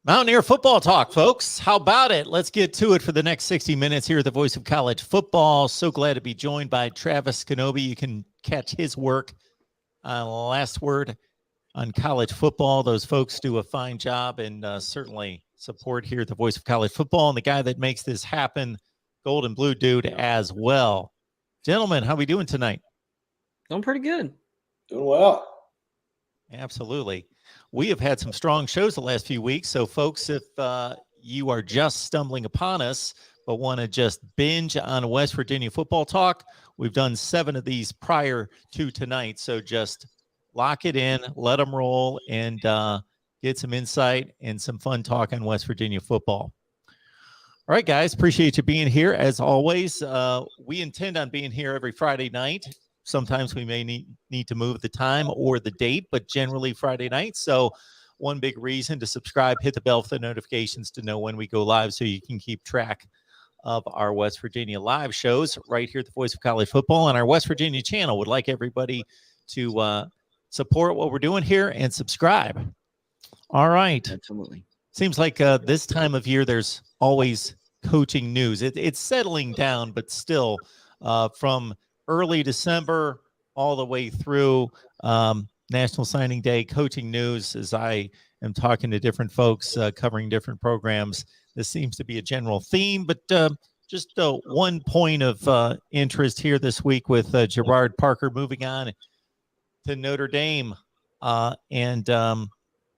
Mountaineer football talk, folks. How about it? Let's get to it for the next 60 minutes here at the Voice of College Football. So glad to be joined by Travis Kenobi. You can catch his work on Last Word on college football. Those folks do a fine job and certainly support here at the Voice of College Football, and the guy that makes this happen, Gold and Blue Dude, as well. Gentlemen, how we doing tonight? Doing pretty good. Doing well. Absolutely. We have had some strong shows the last few weeks. So, folks, if you are just stumbling upon us but want to just binge on West Virginia football talk, we've done 7 of these prior to tonight. So just lock it in, let them roll, and get some insight and some fun talk on West Virginia football. All right, guys, appreciate you being here. As always, we intend on being here every Friday night. Sometimes we may need to move the time or the date, but generally Friday night. So one big reason to subscribe, hit the bell for the notifications to know when we go live so you can keep track of our West Virginia live shows right here at the Voice of College Football on our West Virginia channel. Would like everybody to support what we're doing here and subscribe. All right. Absolutely. Seems like this time of year there's always coaching news. It's settling down, but still from early December all the way through National Signing Day, coaching news, as I am talking to different folks covering different programs. This seems to be a general theme, but just one point of interest here this week with Gerard Parker moving on to Notre Dame and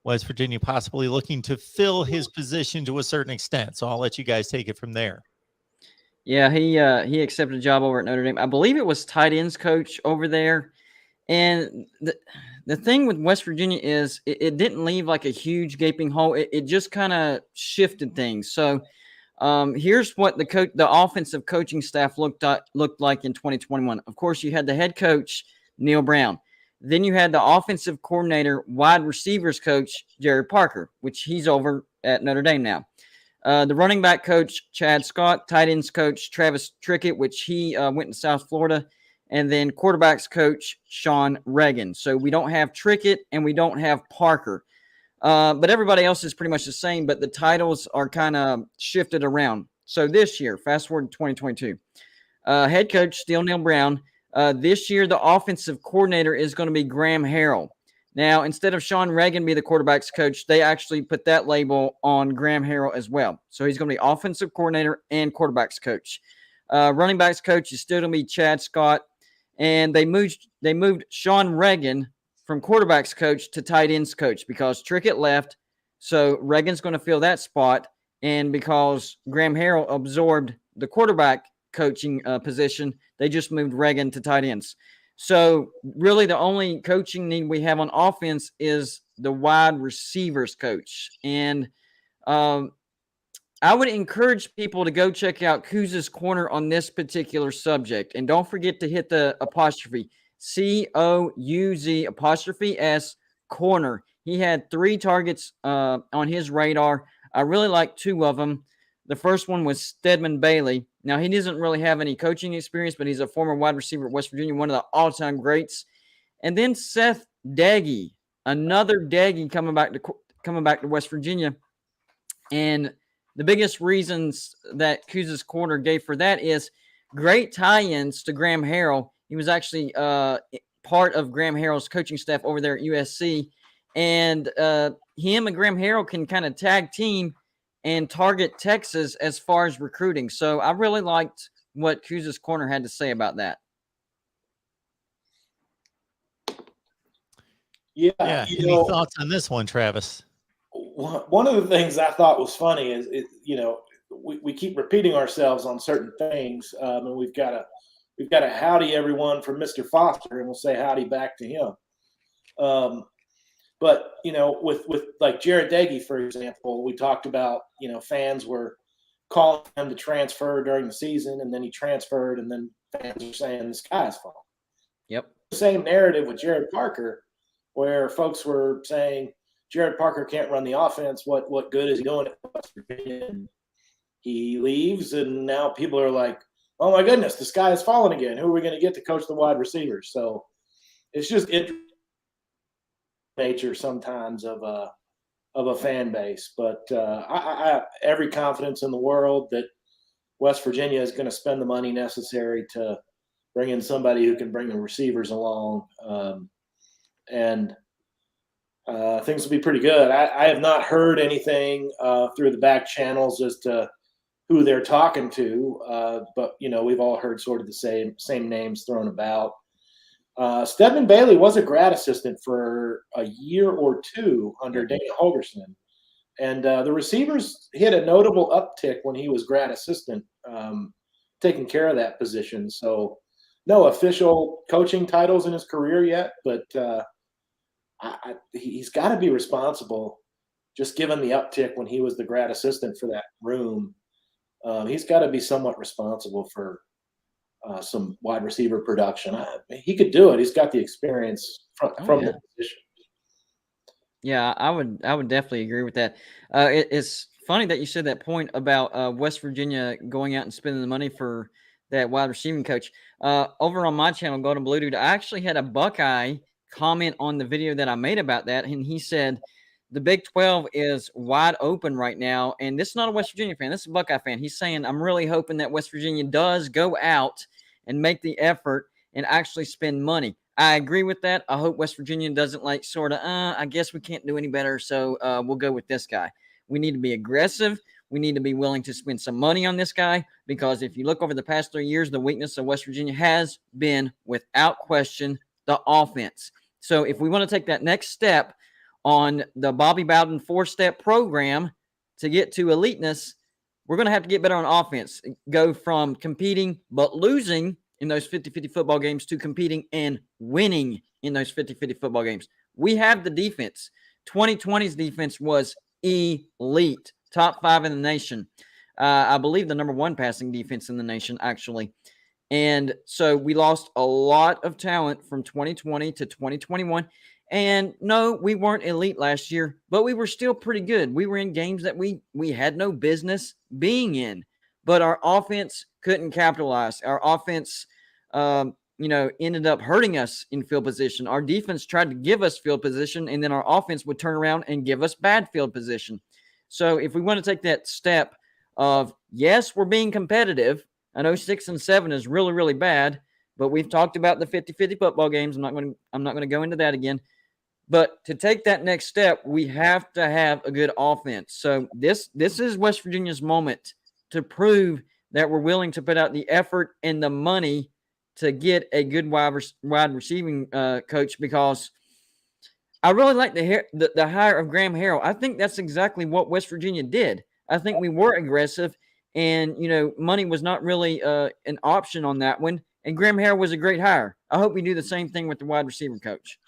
West Virginia possibly looking to fill his position to a certain extent. So I'll let you guys take it from there. Yeah, he accepted a job over at Notre Dame. I believe it was tight ends coach over there. And the thing with West Virginia is it didn't leave like a huge gaping hole. It just kind of shifted things. So here's what the offensive coaching staff looked like in 2021. Of course, you had the head coach, Neil Brown. Then you had the offensive coordinator, wide receivers coach, Jared Parker, which he's over at Notre Dame now. The running back coach, Chad Scott, tight ends coach, Travis Trickett, which he went to South Florida, and then quarterbacks coach, Sean Reagan. So we don't have Trickett and we don't have Parker. But everybody else is pretty much the same, but the titles are kind of shifted around. So this year, fast forward to 2022, head coach, still Neil Brown. This year, the offensive coordinator is going to be Graham Harrell. Now, instead of Sean Reagan be the quarterback's coach, they actually put that label on Graham Harrell as well. So he's going to be offensive coordinator and quarterback's coach. Running backs coach is still going to be Chad Scott. And they moved Sean Reagan from quarterback's coach to tight ends coach because Trickett left. So Reagan's going to fill that spot. And because Graham Harrell absorbed the quarterback coaching position, they just moved Reagan to tight ends. So really the only coaching need we have on offense is the wide receivers coach. And I would encourage people to go check out Couz's Corner on this particular subject. And don't forget to hit the apostrophe, COUZ''S corner. He had 3 targets on his radar. I really like 2 of them. The first one was Stedman Bailey. Now, he doesn't really have any coaching experience, but he's a former wide receiver at West Virginia, one of the all-time greats. And then Seth Daggy, another Daggy coming back to West Virginia. And the biggest reasons that Couz's Corner gave for that is great tie-ins to Graham Harrell. He was actually part of Graham Harrell's coaching staff over there at USC. And him and Graham Harrell can kind of tag team and target Texas as far as recruiting. So I really liked what Couz's Corner had to say about that. Yeah. Any thoughts on this one, Travis? One of the things I thought was funny is, we keep repeating ourselves on certain things, and we've got a howdy everyone from Mr. Foster, and we'll say howdy back to him. But with like Jared Daggy, for example, we talked about fans were calling him to transfer during the season, and then he transferred, and then fans are saying the sky's falling. Yep. The same narrative with Jared Parker, where folks were saying Jared Parker can't run the offense. What good is he doing at West Virginia? He leaves, and now people are like, oh my goodness, the sky is falling again. Who are we going to get to coach the wide receivers? So it's just interesting nature sometimes of of a fan base. But I have every confidence in the world that West Virginia is going to spend the money necessary to bring in somebody who can bring the receivers along. And things will be pretty good. I have not heard anything through the back channels as to who they're talking to, but we've all heard sort of the same names thrown about. Stedman Bailey was a grad assistant for a year or two under Dana Holgerson, and the receivers hit a notable uptick when he was grad assistant, taking care of that position. So, no official coaching titles in his career yet, but he's got to be responsible, just given the uptick when he was the grad assistant for that room. He's got to be somewhat responsible for some wide receiver production. He could do it. He's got the experience from the position. Yeah, I would definitely agree with that. It's funny that you said that point about West Virginia going out and spending the money for that wide receiving coach. Over on my channel, Golden Blue Dude, I actually had a Buckeye comment on the video that I made about that, and he said the Big 12 is wide open right now, and this is not a West Virginia fan. This is a Buckeye fan. He's saying, I'm really hoping that West Virginia does go out and make the effort and actually spend money. I agree with that. I hope West Virginia doesn't I guess we can't do any better, so we'll go with this guy. We need to be aggressive. We need to be willing to spend some money on this guy, because if you look over the past 3 years, the weakness of West Virginia has been, without question, the offense. So if we want to take that next step on the Bobby Bowden 4-step program to get to eliteness, we're going to have to get better on offense. Go from competing but losing in those 50-50 football games to competing and winning in those 50-50 football games. We have the defense. 2020's defense was elite, top 5 in the nation. I believe the number 1 passing defense in the nation, actually. And so we lost a lot of talent from 2020 to 2021. And no, we weren't elite last year, but we were still pretty good. We were in games that we had no business being in, but our offense couldn't capitalize. Our offense, ended up hurting us in field position. Our defense tried to give us field position, and then our offense would turn around and give us bad field position. So if we want to take that step of, yes, we're being competitive. I know 6 and 7 is really, really bad, but we've talked about the 50-50 football games. I'm not going to go into that again. But to take that next step, we have to have a good offense. So this is West Virginia's moment to prove that we're willing to put out the effort and the money to get a good wide receiving coach, because I really like the hire of Graham Harrell. I think that's exactly what West Virginia did. I think we were aggressive, and money was not really an option on that one. And Graham Harrell was a great hire. I hope we do the same thing with the wide receiver coach.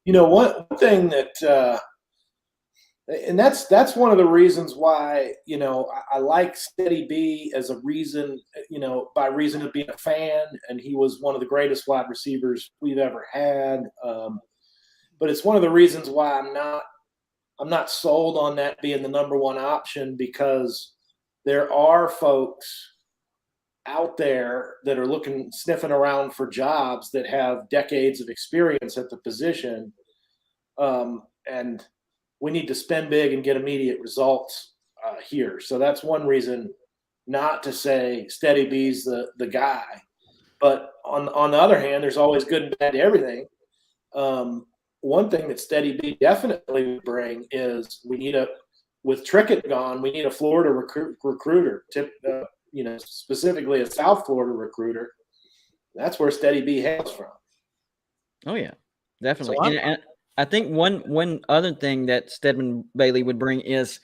One thing that, and that's one of the reasons why, I like Steady B as a reason, by reason of being a fan, and he was one of the greatest wide receivers we've ever had. But it's one of the reasons why I'm not sold on that being the number 1 option, because there are folks out there that are sniffing around for jobs that have decades of experience at the position. And we need to spend big and get immediate results here. So that's one reason not to say Steady B's the guy. But on the other hand, there's always good and bad to everything. One thing that Steady B definitely would bring is with Trickett gone, we need a Florida recruiter, specifically a South Florida recruiter. That's where Steady B hails from. Oh yeah, definitely. So and I think one other thing that Stedman Bailey would bring is,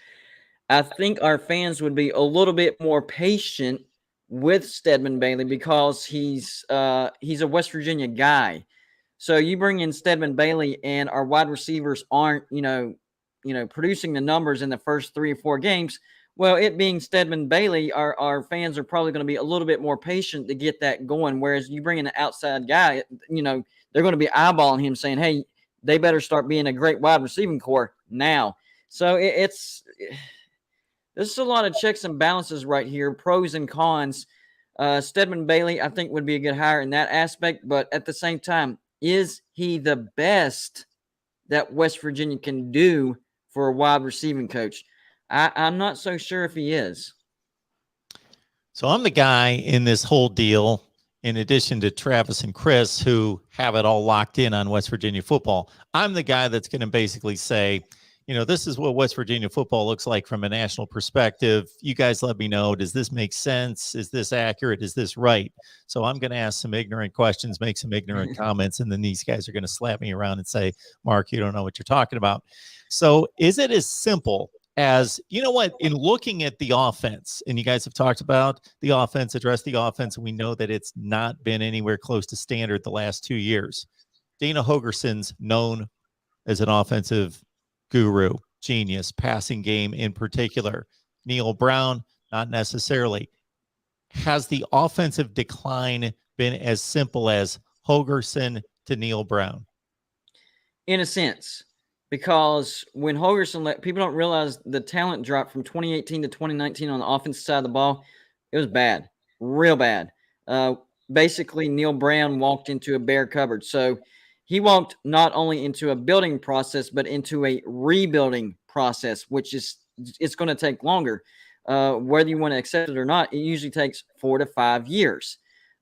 I think our fans would be a little bit more patient with Stedman Bailey, because he's a West Virginia guy. So you bring in Stedman Bailey, and our wide receivers aren't producing the numbers in the first 3 or 4 games. Well, it being Stedman Bailey, our fans are probably going to be a little bit more patient to get that going. Whereas you bring in an outside guy, they're going to be eyeballing him saying, hey, they better start being a great wide receiving core now. So there's a lot of checks and balances right here, pros and cons. Stedman Bailey, I think, would be a good hire in that aspect. But at the same time, is he the best that West Virginia can do for a wide receiving coach. I'm not so sure if he is. So I'm the guy in this whole deal, in addition to Travis and Chris, who have it all locked in on West Virginia football. I'm the guy that's going to basically say, this is what West Virginia football looks like from a national perspective. You guys let me know. Does this make sense? Is this accurate? Is this right? So I'm going to ask some ignorant questions, make some ignorant comments, and then these guys are going to slap me around and say, Mark, you don't know what you're talking about. So is it as simple as, in looking at the offense, and you guys have talked about the offense, address the offense, and we know that it's not been anywhere close to standard the last 2 years. Dana Hogerson's known as an offensive guru, genius, passing game in particular. Neil Brown, not necessarily. Has the offensive decline been as simple as Hogerson to Neil Brown? In a sense, because when Hogerson left, people don't realize the talent drop from 2018 to 2019 on the offensive side of the ball. It was bad, real bad. Basically, Neil Brown walked into a bare cupboard. So he walked not only into a building process, but into a rebuilding process, which it's going to take longer. Whether you want to accept it or not, it usually takes 4 to 5 years.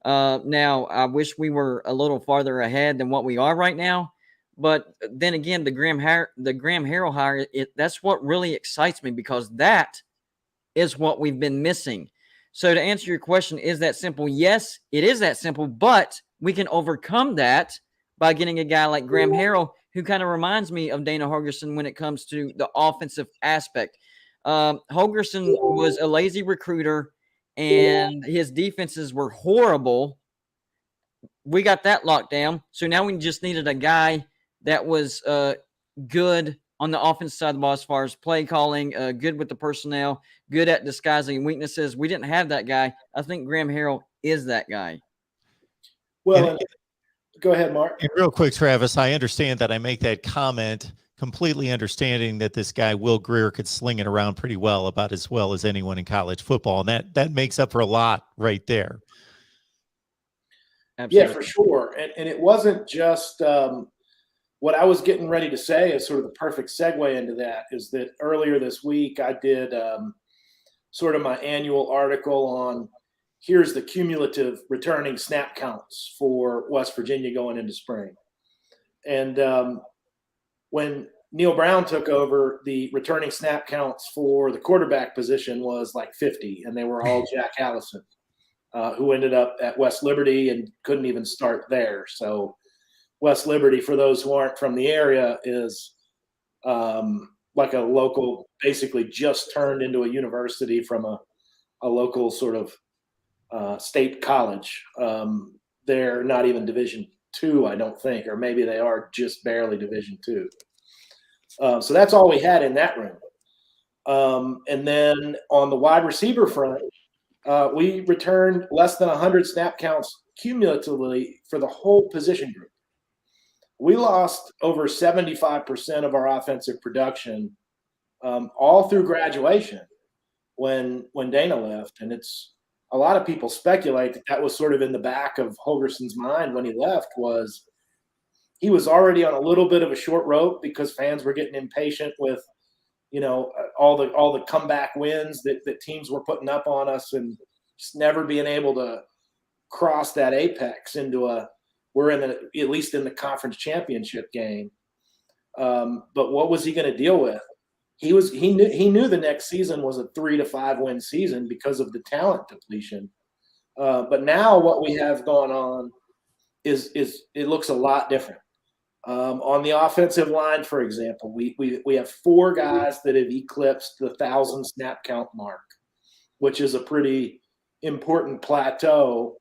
Now, I wish we were a little farther ahead than what we are right now. But then again, the Graham Harrell hire, that's what really excites me, because that is what we've been missing. So to answer your question, is that simple? Yes, it is that simple, but we can overcome that by getting a guy like Graham Harrell, who kind of reminds me of Dana Hogerson when it comes to the offensive aspect. Hogerson was a lazy recruiter, and his defenses were horrible. We got that locked down. So now we just needed a guy that was good on the offensive side of the ball as far as play calling, good with the personnel, good at disguising weaknesses. We didn't have that guy. I think Graham Harrell is that guy. Well, go ahead, Mark. And real quick, Travis, I understand that I make that comment completely understanding that this guy, Will Grier, could sling it around pretty well, about as well as anyone in college football. And that makes up for a lot right there. Absolutely. Yeah, for sure. And it wasn't just what I was getting ready to say is sort of the perfect segue into that, is that earlier this week I did sort of my annual article on here's the cumulative returning snap counts for West Virginia going into spring. And when Neil Brown took over, the returning snap counts for the quarterback position was like 50, and they were all Jack Allison, who ended up at West Liberty and couldn't even start there. So West Liberty, for those who aren't from the area, is like a local, basically just turned into a university from a local sort of state college. They're not even Division II, I don't think, or maybe they are just barely Division II. So that's all we had in that room. And then on the wide receiver front, we returned less than 100 snap counts cumulatively for the whole position group. We lost over 75% of our offensive production all through graduation when Dana left. And it's a lot of people speculate that was sort of in the back of Hogerson's mind when he left, was he was already on a little bit of a short rope because fans were getting impatient with, all the comeback wins that teams were putting up on us, and just never being able to cross that apex into we're at least in the conference championship game. But what was he going to deal with? He knew the next season was a 3 to 5 win season because of the talent depletion. But now what we have going on is it looks a lot different. On the offensive line, for example, we have 4 guys that have eclipsed the 1,000 snap count mark, which is a pretty important plateau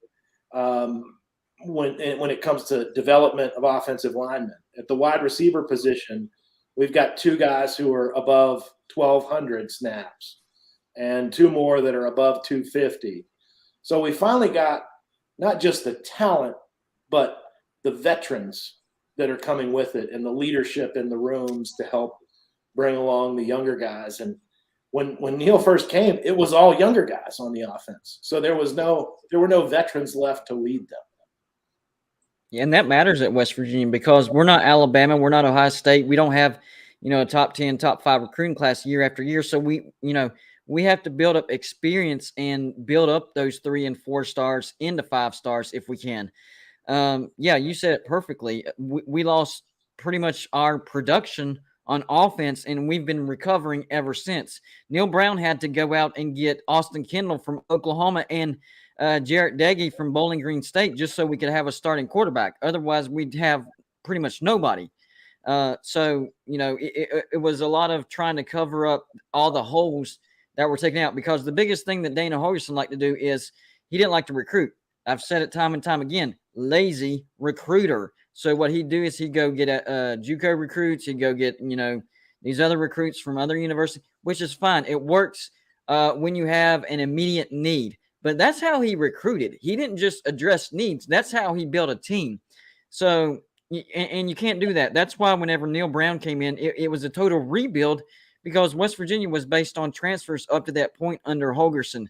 when it comes to development of offensive linemen. At the wide receiver position, we've got 2 guys who are above 1,200 snaps and 2 more that are above 250. So we finally got not just the talent, but the veterans that are coming with it, and the leadership in the rooms to help bring along the younger guys. And when Neil first came, it was all younger guys on the offense. So there were no veterans left to lead them. Yeah, and that matters at West Virginia, because we're not Alabama, we're not Ohio State. We don't have, a top 10, top 5 recruiting class year after year. So we have to build up experience and build up those 3 and 4 stars into 5 stars if we can. Yeah, you said it perfectly. We lost pretty much our production on offense, and we've been recovering ever since. Neil Brown had to go out and get Austin Kendall from Oklahoma and Jarrett Deggy from Bowling Green State just so we could have a starting quarterback. Otherwise, we'd have pretty much nobody. So it was a lot of trying to cover up all the holes that were taken out, because the biggest thing that Dana Holgorsen liked to do is he didn't like to recruit. I've said it time and time again, lazy recruiter. So what he'd do is he'd go get a JUCO recruits. He'd go get, these other recruits from other universities, which is fine. It works when you have an immediate need. But that's how he recruited. He didn't just address needs. That's how he built a team. So, and you can't do that. That's why whenever Neil Brown came in, it was a total rebuild, because West Virginia was based on transfers up to that point under Holgorsen.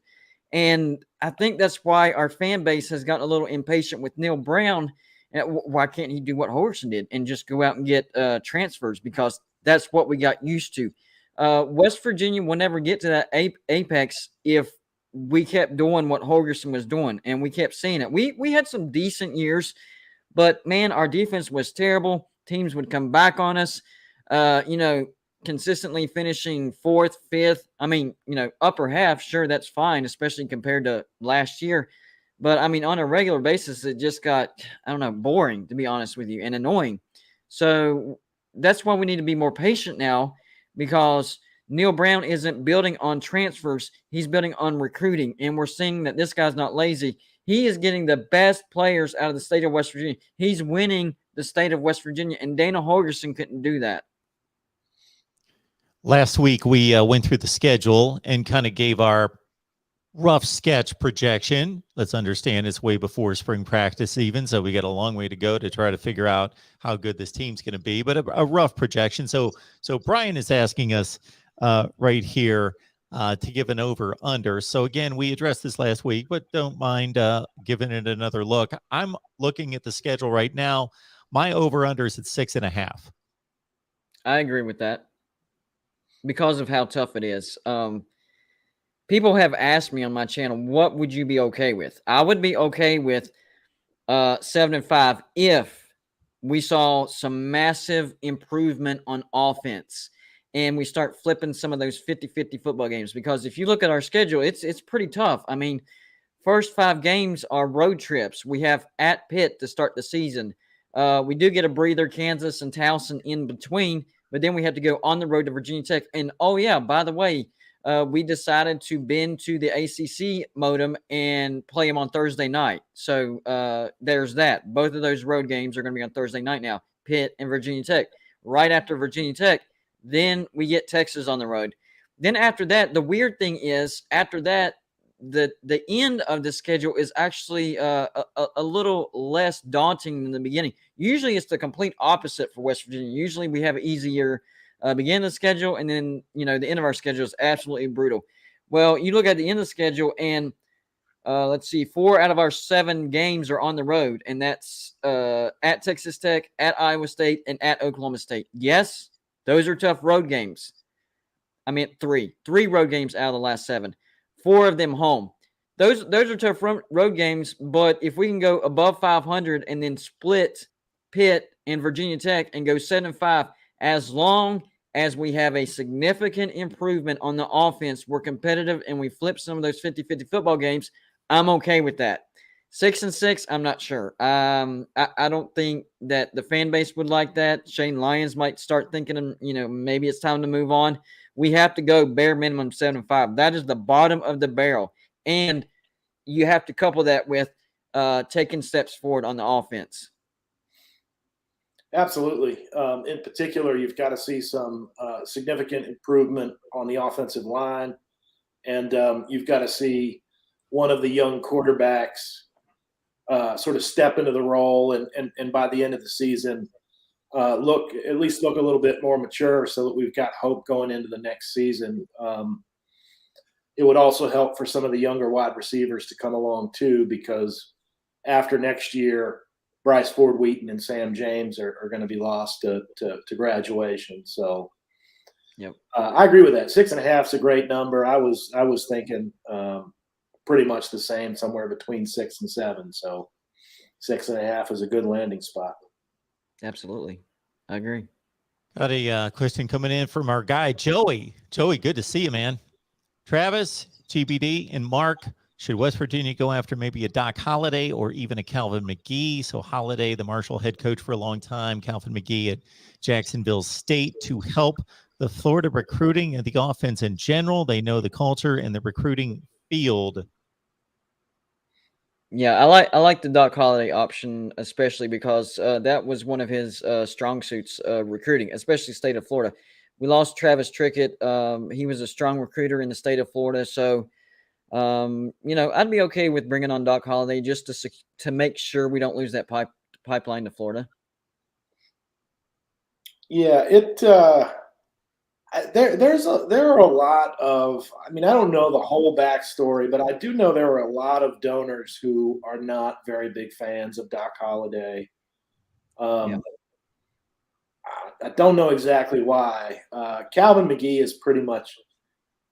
And I think that's why our fan base has gotten a little impatient with Neil Brown. Why can't he do what Holgorsen did and just go out and get transfers? Because that's what we got used to. West Virginia will never get to that apex if we kept doing what Holgorsen was doing, and we kept seeing it. We had some decent years, but, man, our defense was terrible. Teams would come back on us, consistently finishing 4th, 5th. I mean, upper half, sure, that's fine, especially compared to last year. But, I mean, on a regular basis, it just got, boring, to be honest with you, and annoying. So that's why we need to be more patient now, because Neil Brown isn't building on transfers. He's building on recruiting, and we're seeing that this guy's not lazy. He is getting the best players out of the state of West Virginia. He's winning the state of West Virginia, and Dana Holgorsen couldn't do that. Last week, we went through the schedule and kind of gave our rough sketch projection. Let's understand it's way before spring practice even, so we got a long way to go to try to figure out how good this team's going to be, but a rough projection. So Brian is asking us right here to give an over-under. So again, we addressed this last week, but don't mind giving it another look. I'm looking at the schedule right now. My over-under is at 6.5. I agree with that because of how tough it is. People have asked me on my channel, what would you be okay with? I would be okay with 7-5 if we saw some massive improvement on offense and we start flipping some of those 50-50 football games. Because if you look at our schedule, it's pretty tough. I mean, first 5 games are road trips. We have at Pitt to start the season. We do get a breather, Kansas and Towson in between, but then we have to go on the road to Virginia Tech. And, oh, yeah, by the way, we decided to bend to the ACC modem and play them on Thursday night. So there's that. Both of those road games are going to be on Thursday night now, Pitt and Virginia Tech. Right after Virginia Tech, then we get Texas on the road. Then after that, the weird thing is after that, the end of the schedule is actually a little less daunting than the beginning. Usually it's the complete opposite for West Virginia. Usually we have an easier beginning of the schedule, and then, the end of our schedule is absolutely brutal. Well, you look at the end of the schedule, and let's see, 4 out of our 7 games are on the road, and that's at Texas Tech, at Iowa State, and at Oklahoma State. Yes, those are tough road games. I meant 3 road games out of the last 7. 4 of them home. Those are tough road games, but if we can go above 500 and then split Pitt and Virginia Tech and go 7-5, as long as we have a significant improvement on the offense, we're competitive, and we flip some of those 50-50 football games, I'm okay with that. 6-6, I'm not sure. I don't think that the fan base would like that. Shane Lyons might start thinking, maybe it's time to move on. We have to go bare minimum 7-5. That is the bottom of the barrel. And you have to couple that with taking steps forward on the offense. Absolutely. In particular, you've got to see some significant improvement on the offensive line. And you've got to see one of the young quarterbacks sort of step into the role and by the end of the season, look a little bit more mature so that we've got hope going into the next season. It would also help for some of the younger wide receivers to come along too, because after next year, Bryce Ford Wheaton and Sam James are going to be lost to graduation. So Yep. I agree with that. 6.5 is a great number. I was thinking pretty much the same, somewhere between 6 and 7. So 6.5 is a good landing spot. Absolutely, I agree. Got a question coming in from our guy Joey. Joey, good to see you, man. Travis, GBD, and Mark. Should West Virginia go after maybe a Doc Holliday or even a Calvin McGee? So Holliday, the Marshall head coach for a long time, Calvin McGee at Jacksonville State, to help the Florida recruiting and the offense in general. They know the culture and the recruiting field. Yeah, I like the Doc Holliday option, especially because that was one of his strong suits, recruiting, especially state of Florida. We lost Travis Trickett. He was a strong recruiter in the state of Florida, so I'd be okay with bringing on Doc Holliday just to make sure we don't lose that pipeline to Florida. Yeah, there are a lot of, I mean, I don't know the whole backstory, but I do know there were a lot of donors who are not very big fans of Doc Holliday. Yeah. I don't know exactly why. Calvin McGee is pretty much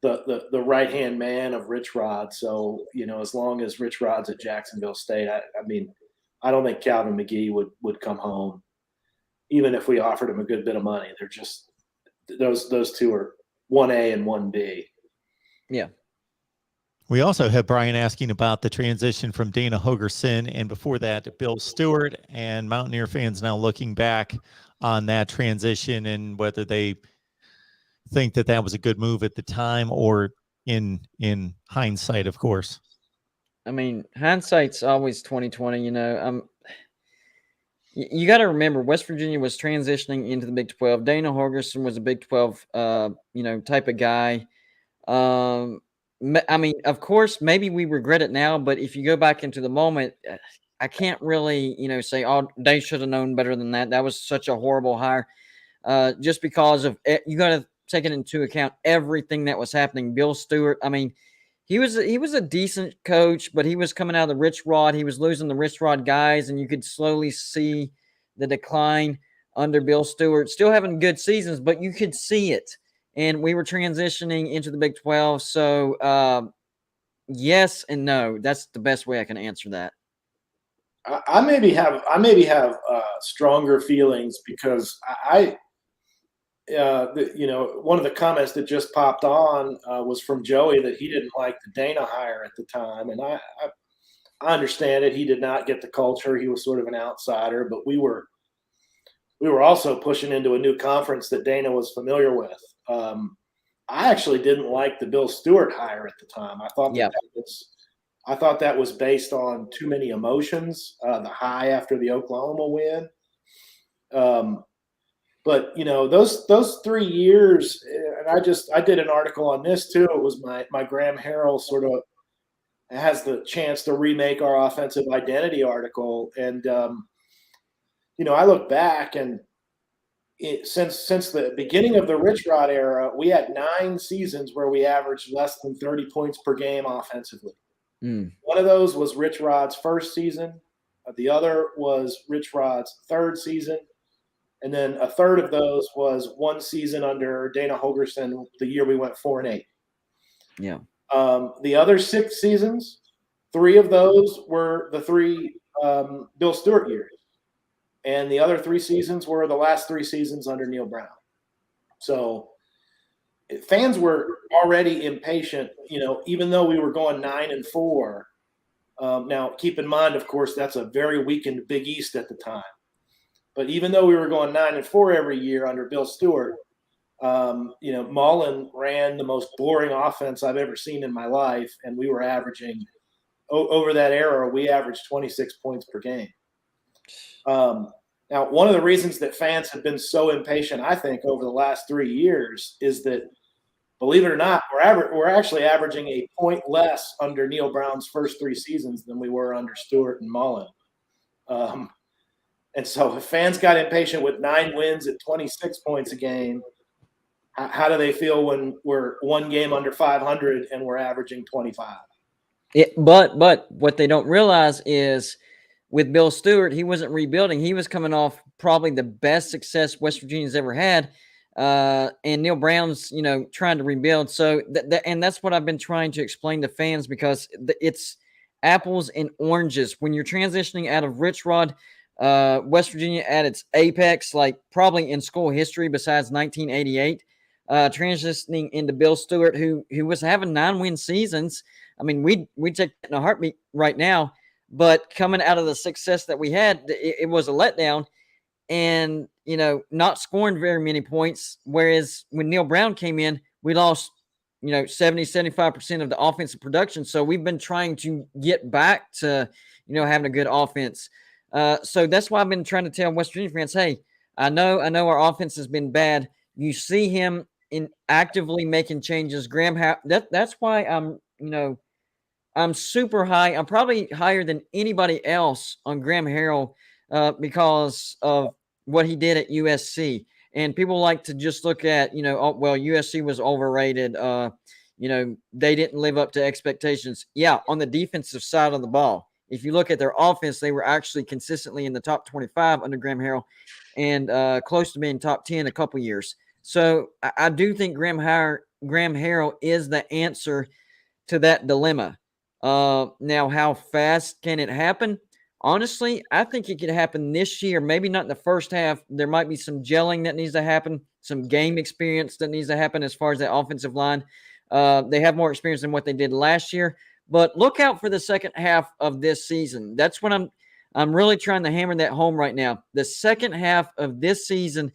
the right hand man of Rich Rod. So as long as Rich Rod's at Jacksonville State, I mean, I don't think Calvin McGee would come home, even if we offered him a good bit of money. They're just those two are 1A and 1B. Yeah. We also have Brian asking about the transition from Dana Hogerson and before that, Bill Stewart, and Mountaineer fans now looking back on that transition and whether they think that was a good move at the time or in hindsight, of course. I mean, hindsight's always 20/20. You got to remember, West Virginia was transitioning into the Big 12. Dana Holgerson was a Big 12, type of guy. I mean, of course, maybe we regret it now, but if you go back into the moment, I can't really, say, oh, they should have known better than that. That was such a horrible hire. Just because of you got to take it into account everything that was happening. Bill Stewart, I mean, he was a decent coach, but he was coming out of the Rich Rod. He was losing the Rich Rod guys, and you could slowly see the decline under Bill Stewart. Still having good seasons, but you could see it. And we were transitioning into the Big 12. So, yes and no. That's the best way I can answer that. I maybe have stronger feelings because one of the comments that just popped on was from Joey that he didn't like the Dana hire at the time, and I understand it. He did not get the culture. He was sort of an outsider, but we were also pushing into a new conference that Dana was familiar with. I actually didn't like the Bill Stewart hire at the time. I thought that was based on too many emotions. The high after the Oklahoma win. But those 3 years, and I did an article on this too. It was my Graham Harrell sort of has the chance to remake our offensive identity article, and I look back and since the beginning of the Rich Rod era, we had 9 seasons where we averaged less than 30 points per game offensively. One of those was Rich Rod's first season. The other was Rich Rod's third season. And then a third of those was one season under Dana Holgerson, the year we went 4-8. Yeah. The other 6 seasons, 3 of those were the 3 Bill Stewart years. And the other 3 seasons were the last 3 seasons under Neil Brown. So fans were already impatient, even though we were going 9-4. Now, keep in mind, of course, that's a very weakened Big East at the time. But even though we were going 9-4 every year under Bill Stewart, Mullen ran the most boring offense I've ever seen in my life, and we were averaging over that era. We averaged 26 points per game. Now, one of the reasons that fans have been so impatient, I think, over the last 3 years is that, believe it or not, we're actually averaging a point less under Neil Brown's first 3 seasons than we were under Stewart and Mullen. And so if fans got impatient with 9 wins at 26 points a game, how do they feel when we're 1 game under 500 and we're averaging 25? But what they don't realize is with Bill Stewart, he wasn't rebuilding. He was coming off probably the best success West Virginia's ever had. and Neil Brown's, trying to rebuild. So and that's what I've been trying to explain to fans, because it's apples and oranges when you're transitioning out of Rich Rod, West Virginia at its apex, like probably in school history besides 1988, transitioning into Bill Stewart, who was having 9-win seasons. I mean, we take it in a heartbeat right now, but coming out of the success that we had, it was a letdown. And, not scoring very many points. Whereas when Neil Brown came in, we lost, 70-75% of the offensive production. So we've been trying to get back to, having a good offense. So that's why I've been trying to tell West Virginia fans, hey, I know our offense has been bad. You see him in actively making changes. That's why I'm super high. I'm probably higher than anybody else on Graham Harrell, because of what he did at USC. And people like to just look at, USC was overrated. They didn't live up to expectations. Yeah, on the defensive side of the ball. If you look at their offense, they were actually consistently in the top 25 under Graham Harrell, and close to being top 10 a couple years. So I do think Graham Harrell is the answer to that dilemma. Now, how fast can it happen? Honestly, I think it could happen this year. Maybe not in the first half. There might be some gelling that needs to happen, some game experience that needs to happen as far as the offensive line. They have more experience than what they did last year. But look out for the second half of this season. That's what I'm really trying to hammer that home right now. The second half of this season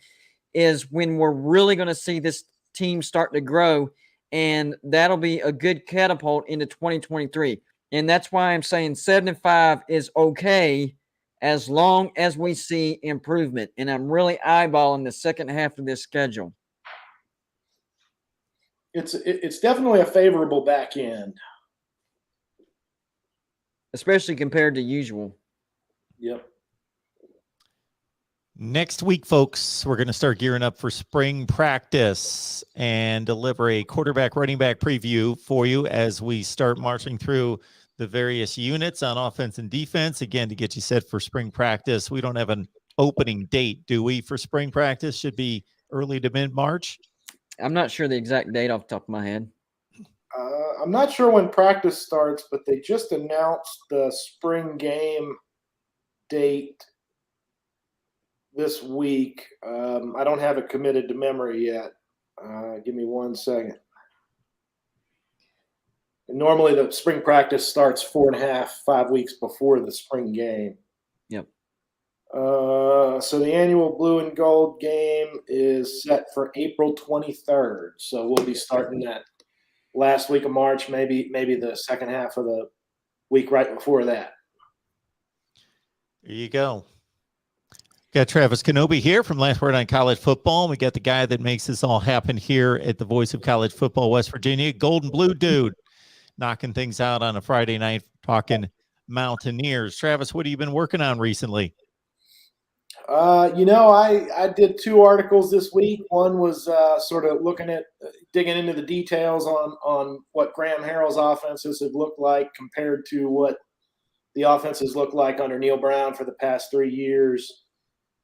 is when we're really going to see this team start to grow, and that'll be a good catapult into 2023. And that's why I'm saying 7-5 is okay as long as we see improvement. And I'm really eyeballing the second half of this schedule. It's definitely a favorable back end, especially compared to usual. Yep. Next week, folks, we're going to start gearing up for spring practice and deliver a quarterback, running back preview for you as we start marching through the various units on offense and defense, again, to get you set for spring practice. We don't have an opening date, do we, for spring practice? Should be early to mid-March? I'm not sure the exact date off the top of my head. I'm not sure when practice starts, but they just announced the spring game date this week. I don't have it committed to memory yet. Give me 1 second. And normally the spring practice starts 4.5-5 weeks before the spring game. Yep. So the annual blue and gold game is set for April 23rd. So we'll be starting that last week of March, maybe the second half of the week right before that. There you go. Got Travis Kenobi here from Last Word on College Football. We got the guy that makes this all happen here at the Voice of College Football, West Virginia, Golden Blue Dude, knocking things out on a Friday night, talking Mountaineers. Travis, what have you been working on recently? I did 2 articles this week. One was sort of digging into the details on what Graham Harrell's offenses have looked like compared to what the offenses look like under Neil Brown for the past 3 years.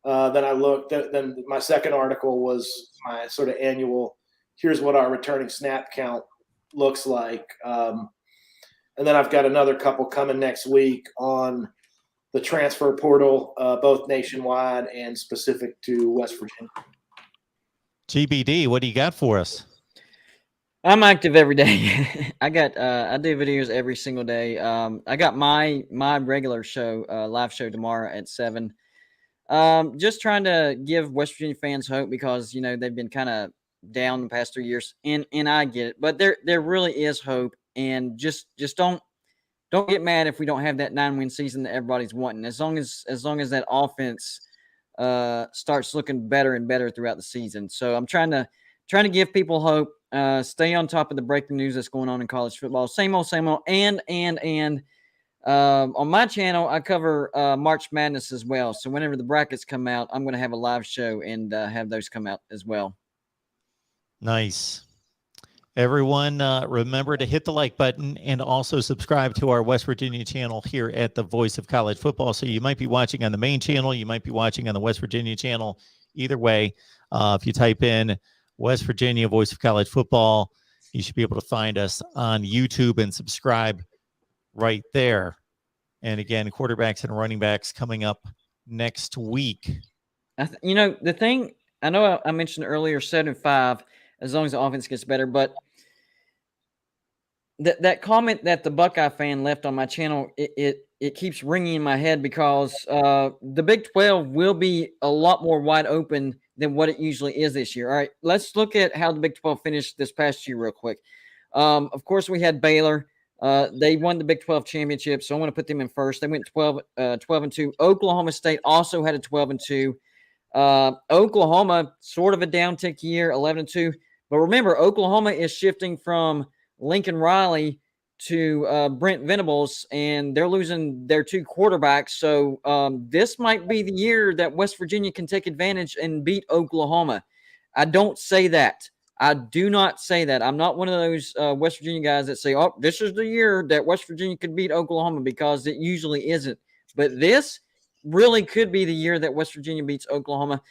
Then my second article was my sort of annual, here's what our returning snap count looks like. And then I've got another couple coming next week on the transfer portal, both nationwide and specific to West Virginia. GBD, what do you got for us? I'm active every day. I do videos every single day. I got my regular show, live show tomorrow at 7. Just trying to give West Virginia fans hope because, they've been kind of down the past 3 years, and I get it, but there really is hope, and just don't get mad if we don't have that 9-win season that everybody's wanting. As long as that offense starts looking better and better throughout the season. So I'm trying to give people hope. Stay on top of the breaking news that's going on in college football. Same old, and on my channel I cover March Madness as well. So whenever the brackets come out, I'm going to have a live show and have those come out as well. Nice. Everyone, remember to hit the like button and also subscribe to our West Virginia channel here at the Voice of College Football. So you might be watching on the main channel. You might be watching on the West Virginia channel. Either way, If you type in West Virginia Voice of College Football, you should be able to find us on YouTube and subscribe right there. And again, quarterbacks and running backs coming up next week. The thing, I know I mentioned earlier 7-5, as long as the offense gets better, but that comment that the Buckeye fan left on my channel, it keeps ringing in my head because the Big 12 will be a lot more wide open than what it usually is this year. All right, let's look at how the Big 12 finished this past year real quick. Of course, we had Baylor. They won the Big 12 championship, so I want to put them in first. They went 12-2. Oklahoma State also had a 12-2. Oklahoma, sort of a downtick year, 11-2. But remember, Oklahoma is shifting from Lincoln Riley to Brent Venables, and they're losing their two quarterbacks. So this might be the year that West Virginia can take advantage and beat Oklahoma. I don't say that. I do not say that. I'm not one of those West Virginia guys that say, oh, this is the year that West Virginia could beat Oklahoma, because it usually isn't. But this really could be the year that West Virginia beats Oklahoma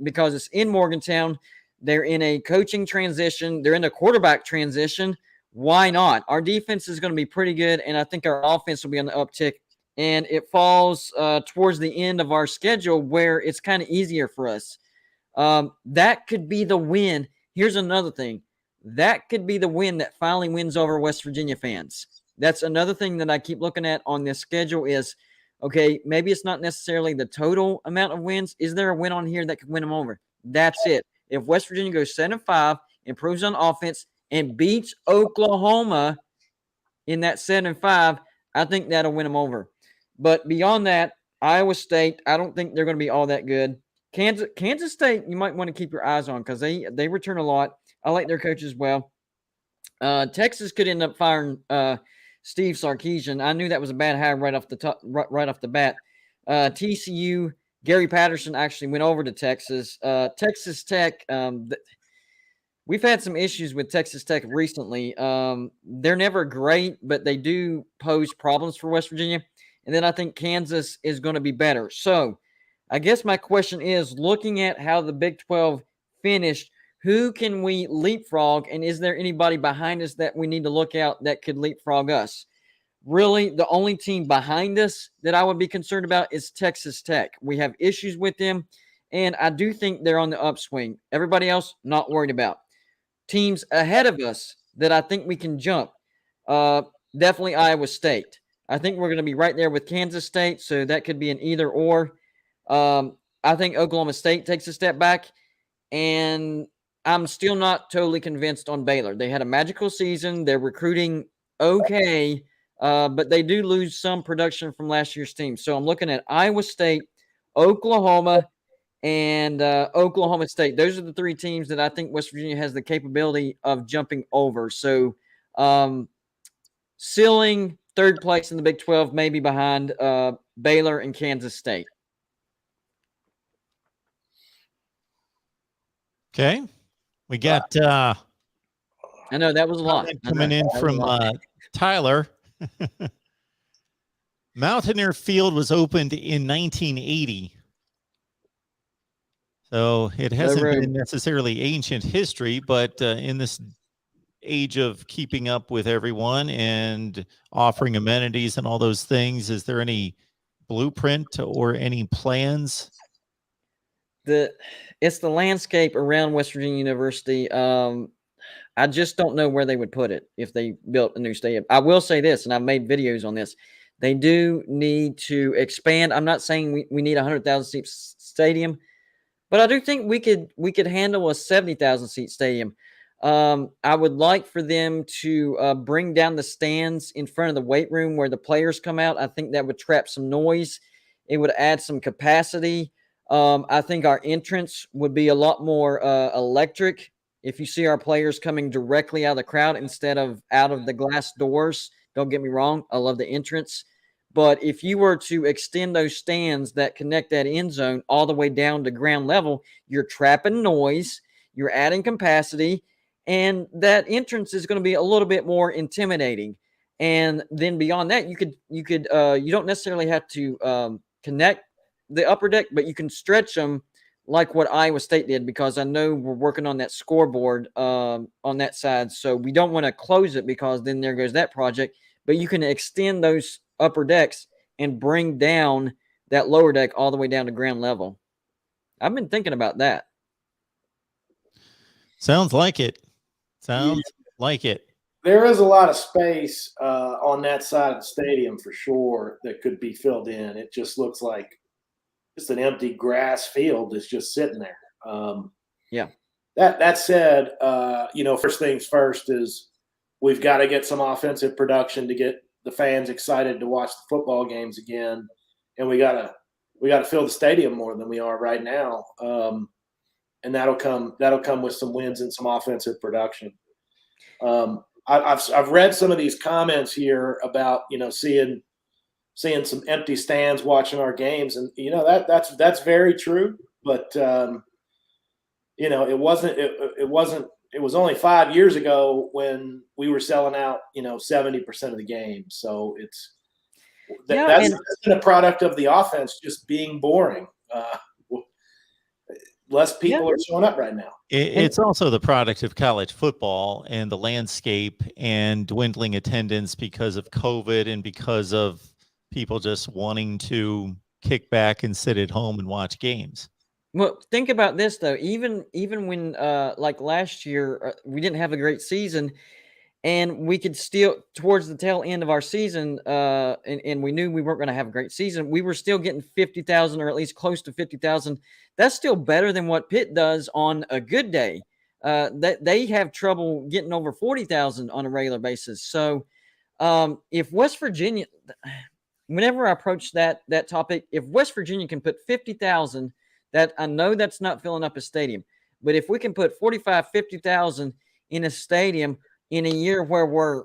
because it's in Morgantown. They're in a coaching transition. They're in a quarterback transition. Why not? Our defense is going to be pretty good, and I think our offense will be on the uptick. And it falls towards the end of our schedule where it's kind of easier for us. That could be the win. Here's another thing. That could be the win that finally wins over West Virginia fans. That's another thing that I keep looking at on this schedule is, okay, maybe it's not necessarily the total amount of wins. Is there a win on here that could win them over? That's it. If West Virginia goes 7-5, improves on offense, and beats Oklahoma in that 7-5, I think that'll win them over. But beyond that, Iowa State, I don't think they're going to be all that good. Kansas State, you might want to keep your eyes on because they return a lot. I like their coach as well. Texas could end up firing Steve Sarkisian. I knew that was a bad hire right off the bat. TCU, Gary Patterson actually went over to Texas. Texas Tech, we've had some issues with Texas Tech recently. They're never great, but they do pose problems for West Virginia. And then I think Kansas is going to be better. So I guess my question is, looking at how the Big 12 finished, who can we leapfrog? And is there anybody behind us that we need to look out that could leapfrog us? Really, the only team behind us that I would be concerned about is Texas Tech. We have issues with them, and I do think they're on the upswing. Everybody else, not worried about. Teams ahead of us that I think we can jump, definitely Iowa State. I think we're going to be right there with Kansas State, so that could be an either or. I think Oklahoma State takes a step back, and I'm still not totally convinced on Baylor. They had a magical season. They're recruiting okay, but they do lose some production from last year's team. So I'm looking at Iowa State, Oklahoma, and Oklahoma State. Those are the three teams that I think West Virginia has the capability of jumping over. So ceiling third place in the Big 12, maybe behind Baylor and Kansas State. Okay. We got I know that was a lot. Coming in from Tyler. Mountaineer Field was opened in 1980. So it hasn't been necessarily ancient history, but in this age of keeping up with everyone and offering amenities and all those things, is there any blueprint or any plans? It's the landscape around West Virginia University. I just don't know where they would put it if they built a new stadium. I will say this, and I've made videos on this. They do need to expand. I'm not saying we need a 100,000 seat stadium, but I do think we could handle a 70,000 seat stadium. I would like for them to bring down the stands in front of the weight room where the players come out. I think that would trap some noise. It would add some capacity. I think our entrance would be a lot more electric if you see our players coming directly out of the crowd instead of out of the glass doors. Don't get me wrong. I love the entrance. But if you were to extend those stands that connect that end zone all the way down to ground level, you're trapping noise, you're adding capacity, and that entrance is going to be a little bit more intimidating. And then beyond that, you don't necessarily have to connect the upper deck, but you can stretch them like what Iowa State did, because I know we're working on that scoreboard on that side. So we don't want to close it, because then there goes that project. But you can extend those upper decks and bring down that lower deck all the way down to ground level. I've been thinking about that. Sounds like it. Sounds like it. There is a lot of space on that side of the stadium for sure that could be filled in. It just looks like just an empty grass field that's just sitting there. Yeah. That said, first things first is we've got to get some offensive production to get the fans excited to watch the football games again, and we gotta fill the stadium more than we are right now. And that'll come with some wins and some offensive production. I've read some of these comments here about seeing some empty stands watching our games, and that's very true. But it was only 5 years ago when we were selling out 70% of the games. So that's been a product of the offense just being boring. Less people are showing up right now. It's also the product of college football and the landscape and dwindling attendance because of COVID and because of people just wanting to kick back and sit at home and watch games. Well, think about this though. Even when like last year we didn't have a great season, and we could still, towards the tail end of our season, and we knew we weren't going to have a great season, we were still getting 50,000, or at least close to 50,000. That's still better than what Pitt does on a good day. They have trouble getting over 40,000 on a regular basis. So if West Virginia, whenever I approach that topic, if West Virginia can put 50,000, that I know that's not filling up a stadium, but if we can put 45, 50,000 in a stadium in a year where we're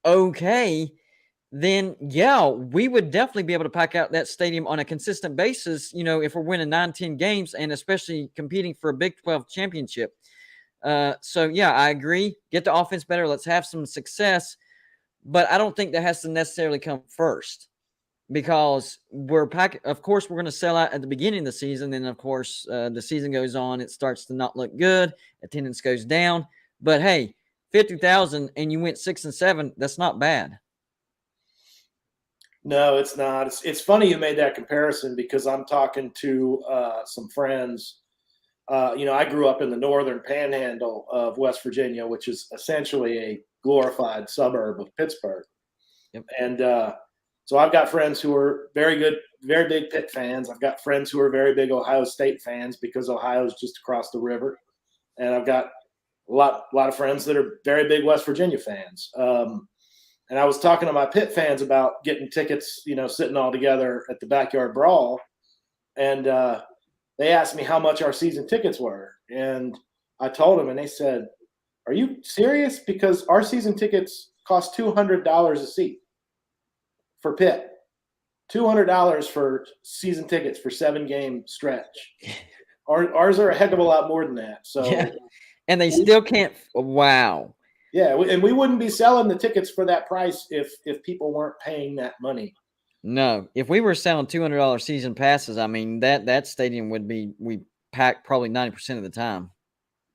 okay, then we would definitely be able to pack out that stadium on a consistent basis, if we're winning 9-10 games and especially competing for a Big 12 championship. So I agree. Get the offense better. Let's have some success. But I don't think that has to necessarily come first, because of course, we're going to sell out at the beginning of the season. Then, of course, the season goes on. It starts to not look good. Attendance goes down. But, hey, 50,000 and you went 6-7, that's not bad. No, it's not. It's funny you made that comparison, because I'm talking to some friends. I grew up in the northern panhandle of West Virginia, which is essentially a glorified suburb of Pittsburgh. Yep. And so I've got friends who are very big Pitt fans. I've got friends who are very big Ohio State fans, because Ohio is just across the river. And I've got a lot of friends that are very big West Virginia fans. And I was talking to my Pitt fans about getting tickets, sitting all together at the Backyard Brawl. And they asked me how much our season tickets were. And I told them, and they said, "Are you serious? Because our season tickets cost $200 a seat for Pitt. $200 for season tickets for 7-game stretch. Ours are a heck of a lot more than that." So. Yeah. And they still can't. Wow. Yeah, and we wouldn't be selling the tickets for that price if people weren't paying that money. No, if we were selling $200 season passes, I mean that stadium we packed probably 90% of the time.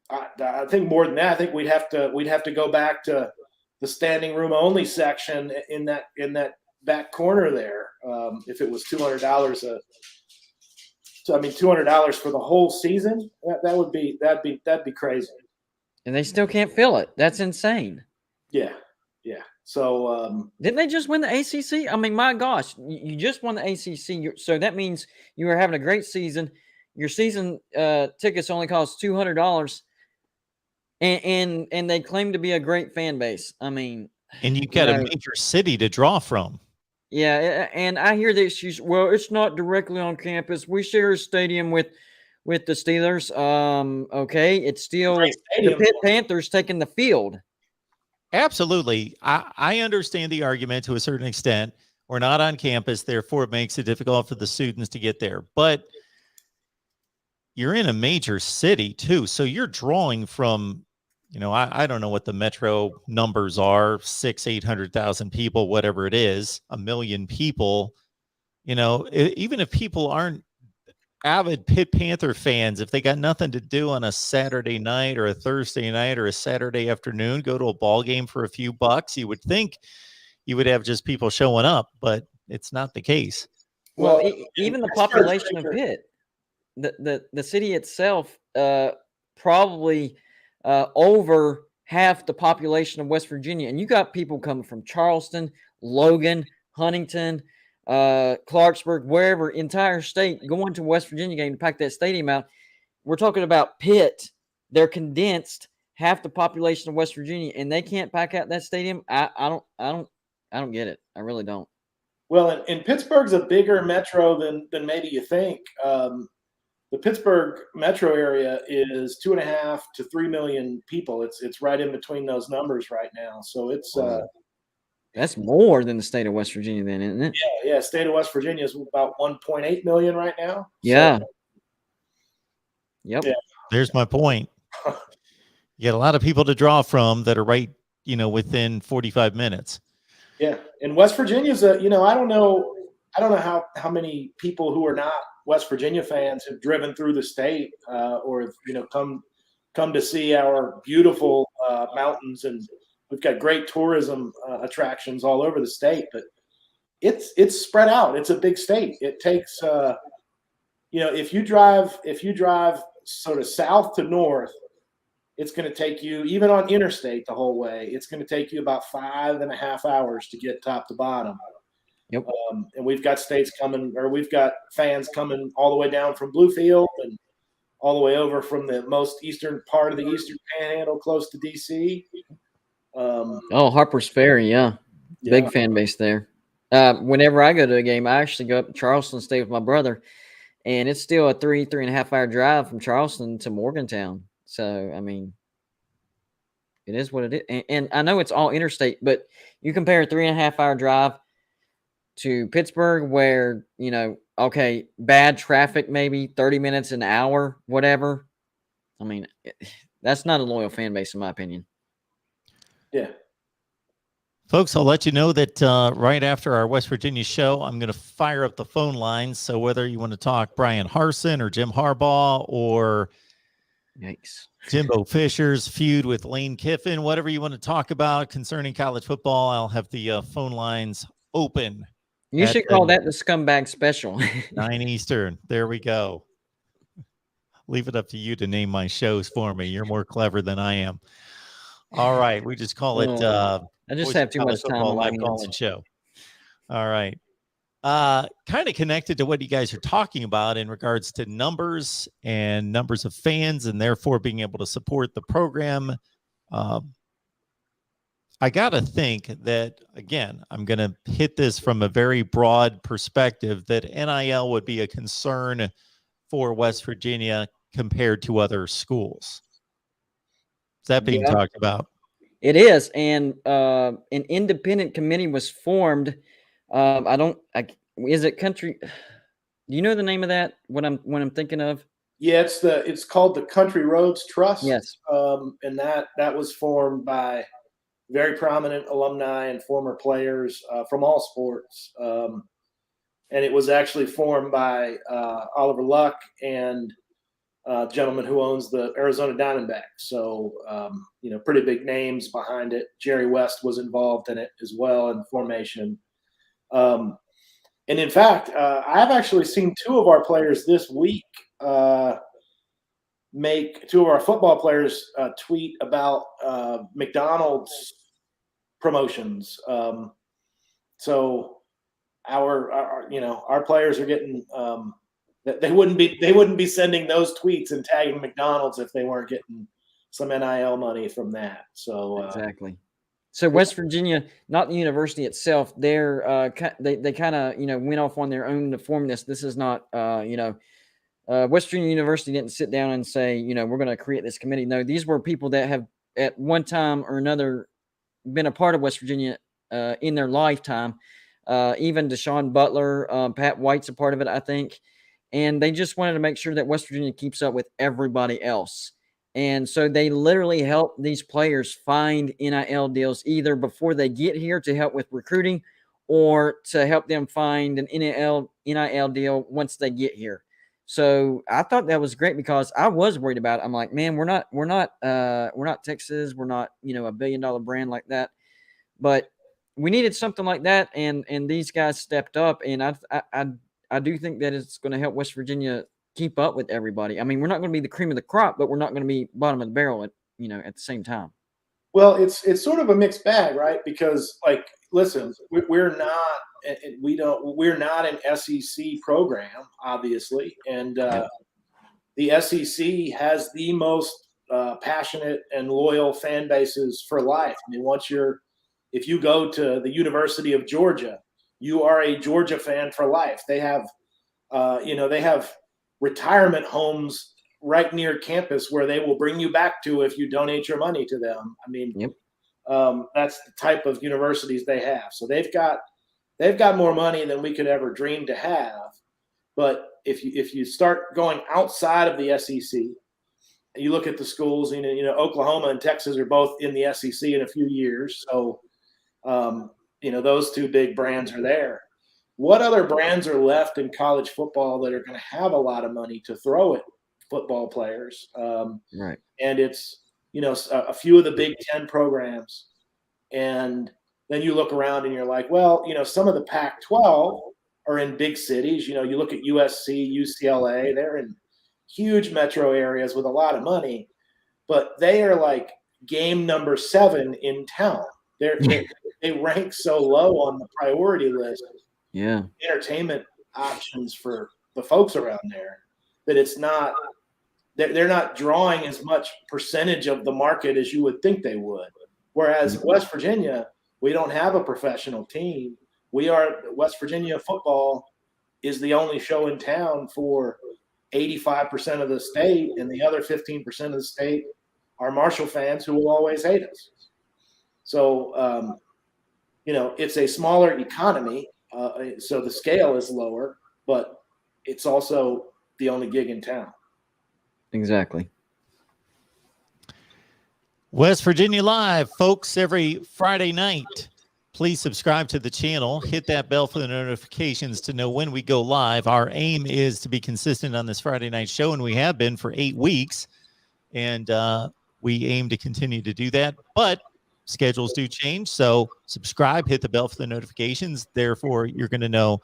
I think more than that. I think we'd have to go back to the standing room only section in that back corner there. If it was $200 $200 for the whole season, that'd be crazy. And they still can't fill it. That's insane. Yeah. So didn't they just win the ACC? I mean, my gosh, you just won the ACC. So that means you were having a great season. Your season tickets only cost $200, and they claim to be a great fan base. I mean, and you've got a major city to draw from. Yeah, and I hear the excuse, well, it's not directly on campus. We share a stadium with the Steelers. Okay, it's still the Pitt Panthers taking the field. Absolutely. I understand the argument to a certain extent. We're not on campus, therefore it makes it difficult for the students to get there. But you're in a major city too, so you're drawing from, I don't know what the metro numbers are, 600,000-800,000 people, whatever it is, 1 million people. Even if people aren't avid Pitt Panther fans, if they got nothing to do on a Saturday night or a Thursday night or a Saturday afternoon, go to a ball game for a few bucks. You would think you would have just people showing up, but it's not the case. Well, Well, even the Pittsburgh's population of bigger. Pitt, the city itself, probably over half the population of West Virginia, and you got people coming from Charleston, Logan, Huntington, Clarksburg, wherever, entire state going to West Virginia game to pack that stadium out. We're talking about Pitt. They're condensed, half the population of West Virginia, and they can't pack out that stadium. I don't get it. I really don't. Well, and Pittsburgh's a bigger metro than maybe you think. The Pittsburgh metro area is 2.5 to 3 million people. It's right in between those numbers right now. So it's That's more than the state of West Virginia, then, isn't it? yeah. State of West Virginia is about 1.8 million right now. Yeah. So, Yep. Yeah. There's my point. You get a lot of people to draw from that are right, within 45 minutes. yeah, and West Virginia's I don't know how many people who are not West Virginia fans have driven through the state or have, come to see our beautiful mountains, and we've got great tourism attractions all over the state. But it's spread out. It's a big state. It takes if you drive sort of south to north, it's going to take you, even on interstate the whole way, it's going to take you about 5.5 hours to get top to bottom. Yep. And we've got we've got fans coming all the way down from Bluefield and all the way over from the most eastern part of the Eastern Panhandle, close to DC. Harper's Ferry, yeah. Big fan base there. Whenever I go to a game, I actually go up to Charleston and stay with my brother, and it's still a 3.5 hour drive from Charleston to Morgantown. So, I mean, it is what it is. And I know it's all interstate, but you compare a 3.5 hour drive to Pittsburgh where, okay, bad traffic, maybe 30 minutes an hour, whatever. I mean, that's not a loyal fan base, in my opinion. Yeah. Folks, I'll let you know that right after our West Virginia show, I'm going to fire up the phone lines. So whether you want to talk Brian Harsin or Jim Harbaugh or Yikes. Jimbo Fisher's feud with Lane Kiffin, whatever you want to talk about concerning college football, I'll have the phone lines open. You should call that the scumbag special. 9 Eastern. There we go. Leave it up to you to name my shows for me. You're more clever than I am. All right. We just call it I just have too much time on my live call-in hands. show. All right. Kind of connected to what you guys are talking about in regards to numbers and numbers of fans and therefore being able to support the program. I got to think that, again, I'm going to hit this from a very broad perspective, that NIL would be a concern for West Virginia compared to other schools. Is that being talked about? It is. And an independent committee was formed. Is it country? Do you know the name of that? What I'm thinking of? Yeah, it's called the Country Roads Trust. Yes. And that was formed by very prominent alumni and former players from all sports. And it was actually formed by Oliver Luck and a gentleman who owns the Arizona Diamondbacks. So, pretty big names behind it. Jerry West was involved in it as well in formation. And in fact, I've actually seen two of our players this week make two of our football players tweet about McDonald's promotions. So our players are getting they wouldn't be sending those tweets and tagging McDonald's if they weren't getting some NIL money from that. So exactly. So West Virginia, not the university itself, they kind of went off on their own to form this. This is not West Virginia University didn't sit down and say we're going to create this committee. No, these were people that have at one time or another been a part of West Virginia in their lifetime. Even Deshaun Butler, Pat White's a part of it, I think, and they just wanted to make sure that West Virginia keeps up with everybody else. And so they literally help these players find NIL deals either before they get here to help with recruiting or to help them find an NIL deal once they get here. So I thought that was great because I was worried about it. I'm like, man, we're not Texas. We're not, a $1 billion brand like that. But we needed something like that. And these guys stepped up. And I do think that it's going to help West Virginia keep up with everybody. I mean, we're not going to be the cream of the crop, but we're not going to be bottom of the barrel at the same time. Well, it's sort of a mixed bag, right? Because listen, we're not an SEC program, obviously, and the SEC has the most passionate and loyal fan bases for life. I mean, if you go to the University of Georgia, you are a Georgia fan for life. They have, they have retirement homes right near campus where they will bring you back to if you donate your money to them. I mean, yep. That's the type of universities they have. So they've got more money than we could ever dream to have. But if you start going outside of the SEC, you look at the schools, Oklahoma and Texas are both in the SEC in a few years. So, those two big brands are there. What other brands are left in college football that are going to have a lot of money to throw at football players? Right. And it's, a few of the Big Ten programs. And then you look around and you're like, well, some of the Pac-12 are in big cities. You look at USC, UCLA, they're in huge metro areas with a lot of money, but they are like game number 7 in town. They rank so low on the priority list. Yeah. Entertainment options for the folks around there that it's not, they're not drawing as much percentage of the market as you would think they would. Whereas West Virginia, we don't have a professional team. West Virginia football is the only show in town for 85% of the state, and the other 15% of the state are Marshall fans who will always hate us. So, it's a smaller economy, so the scale is lower, but it's also the only gig in town. Exactly. West Virginia Live, folks, every Friday night. Please subscribe to the channel. Hit that bell for the notifications to know when we go live. Our aim is to be consistent on this Friday night show, and we have been for 8 weeks. And we aim to continue to do that. But schedules do change. So subscribe, hit the bell for the notifications. Therefore, you're going to know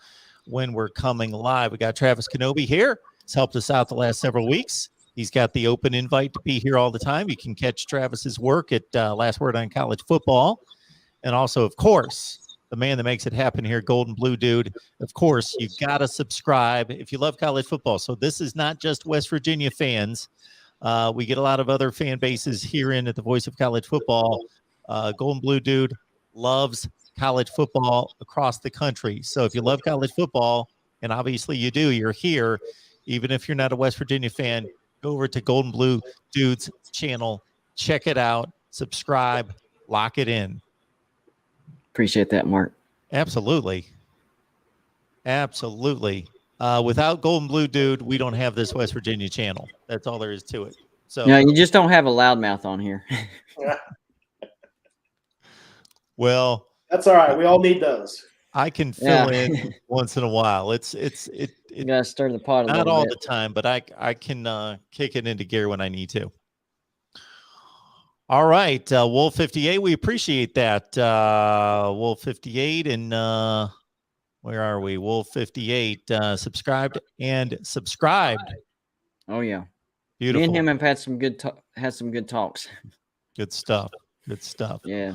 when we're coming live. We got Travis Kenobi here. It's helped us out the last several weeks. He's got the open invite to be here all the time. You can catch Travis's work at Last Word on College Football. And also, of course, the man that makes it happen here, Golden Blue Dude. Of course, you got to subscribe if you love college football. So this is not just West Virginia fans. We get a lot of other fan bases here in at the Voice of College Football. Golden Blue Dude loves college football across the country. So if you love college football, and obviously you do, you're here, even if you're not a West Virginia fan, go over to Golden Blue Dude's channel, check it out, subscribe, lock it in. Appreciate that, Mark. Absolutely. Absolutely. Without Golden Blue Dude, we don't have this West Virginia channel. That's all there is to it. So no, you just don't have a loudmouth on here. Well, that's all right. We all need those. I can fill in once in a while. It you gotta stir the pot a not little all bit. the time, but I can kick it into gear when I need to. All right, Wolf 58, we appreciate that. Wolf 58 and where are we? Wolf 58 subscribed and subscribed. Oh yeah, beautiful. Me and him have had some good talks. Good stuff. Good stuff. Yeah.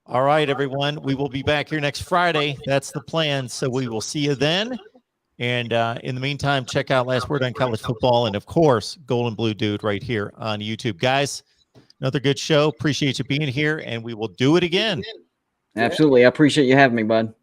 All right, everyone. We will be back here next Friday. That's the plan. So we will see you then. And in the meantime, check out Last Word on College Football and, of course, Golden Blue Dude right here on YouTube. Guys, another good show. Appreciate you being here, and we will do it again. Absolutely. I appreciate you having me, bud.